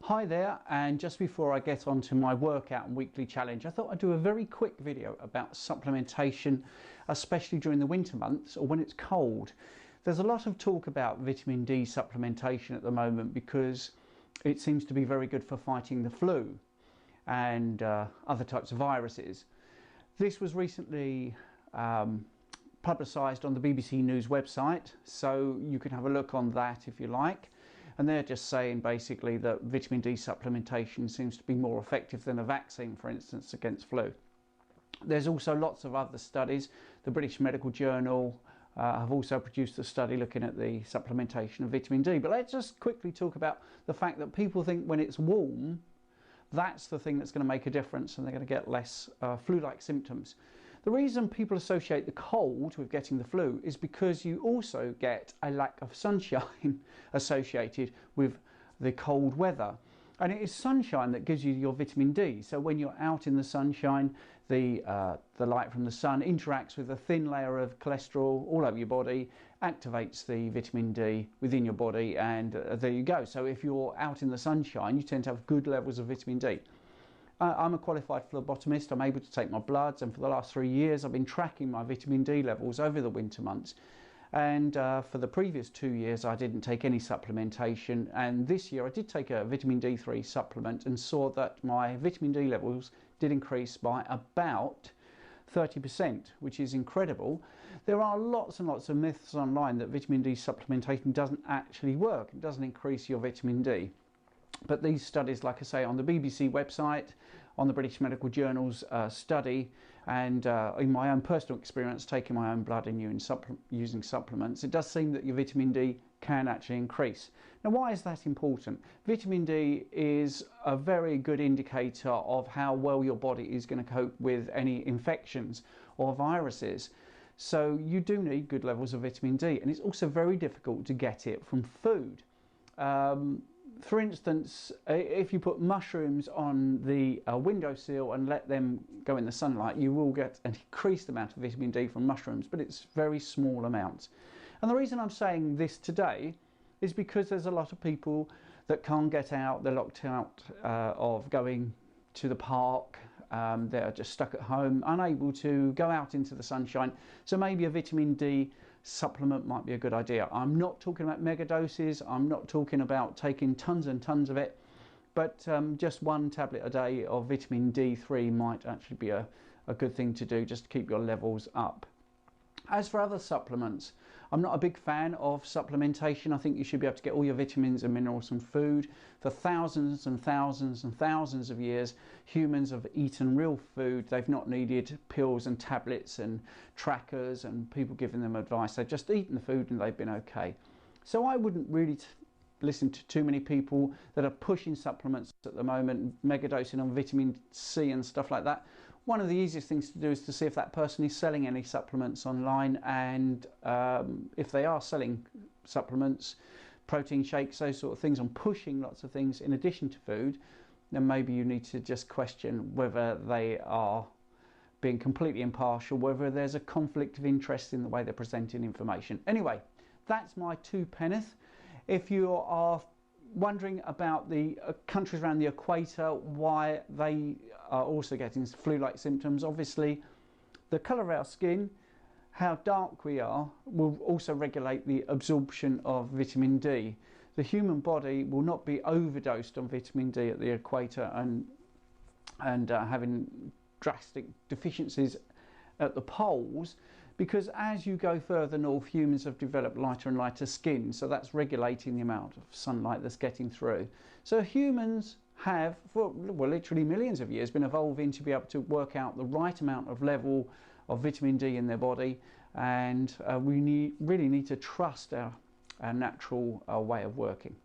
Hi there, and just before I get on to my workout and weekly challenge, I thought I'd do a very quick video about supplementation, especially during the winter months or when it's cold. There's a lot of talk about vitamin D supplementation at the moment because it seems to be very good for fighting the flu and other types of viruses. This was recently publicised on the BBC News website, so you can have a look on that if you like. And they're just saying basically that vitamin D supplementation seems to be more effective than a vaccine, for instance, against flu. There's also lots of other studies. The British Medical Journal have also produced a study looking at the supplementation of vitamin D. But let's just quickly talk about the fact that people think when it's warm, that's the thing that's going to make a difference and they're going to get less flu-like symptoms. The reason people associate the cold with getting the flu is because you also get a lack of sunshine associated with the cold weather. And it is sunshine that gives you your vitamin D. So when you're out in the sunshine, the light from the sun interacts with a thin layer of cholesterol all over your body, activates the vitamin D within your body, and there you go. So if you're out in the sunshine, you tend to have good levels of vitamin D. I'm a qualified phlebotomist. I'm able to take my bloods, and for the last 3 years I've been tracking my vitamin D levels over the winter months. And for the previous 2 years I didn't take any supplementation, and this year I did take a vitamin D3 supplement and saw that my vitamin D levels did increase by about 30%, which is incredible. There are lots and lots of myths online that vitamin D supplementation doesn't actually work. It doesn't increase your vitamin D. But these studies, like I say, on the BBC website, on the British Medical Journal's study, and in my own personal experience taking my own blood and using supplements, it does seem that your vitamin D can actually increase. Now, why is that important? Vitamin D is a very good indicator of how well your body is going to cope with any infections or viruses. So you do need good levels of vitamin D, and it's also very difficult to get it from food. For instance, if you put mushrooms on the windowsill and let them go in the sunlight, you will get an increased amount of vitamin D from mushrooms, but it's very small amounts. And the reason I'm saying this today is because there's a lot of people that can't get out. They're locked out of going to the park. They're just stuck at home, unable to go out into the sunshine. So maybe a vitamin D supplement might be a good idea. I'm not talking about mega doses. I'm not talking about taking tons and tons of it, but just one tablet a day of vitamin D3 might actually be a good thing to do, just to keep your levels up. As for other supplements, I'm not a big fan of supplementation. I think you should be able to get all your vitamins and minerals from food. For thousands and thousands and thousands of years, humans have eaten real food. They've not needed pills and tablets and trackers and people giving them advice. They've just eaten the food and they've been okay. So I wouldn't really listen to too many people that are pushing supplements at the moment, megadosing on vitamin C and stuff like that. One of the easiest things to do is to see if that person is selling any supplements online, and if they are selling supplements, protein shakes, those sort of things, on pushing lots of things in addition to food, then maybe you need to just question whether they are being completely impartial, whether there's a conflict of interest in the way they're presenting information. Anyway, that's my two penneth. If you are wondering about the countries around the equator, why they are also getting flu-like symptoms, obviously the colour of our skin, how dark we are, will also regulate the absorption of vitamin D. The human body will not be overdosed on vitamin D at the equator and having drastic deficiencies at the poles, because as you go further north, humans have developed lighter and lighter skin, so that's regulating the amount of sunlight that's getting through. So humans have, for well, literally millions of years, been evolving to be able to work out the right amount of level of vitamin D in their body, and we really need to trust our natural way of working.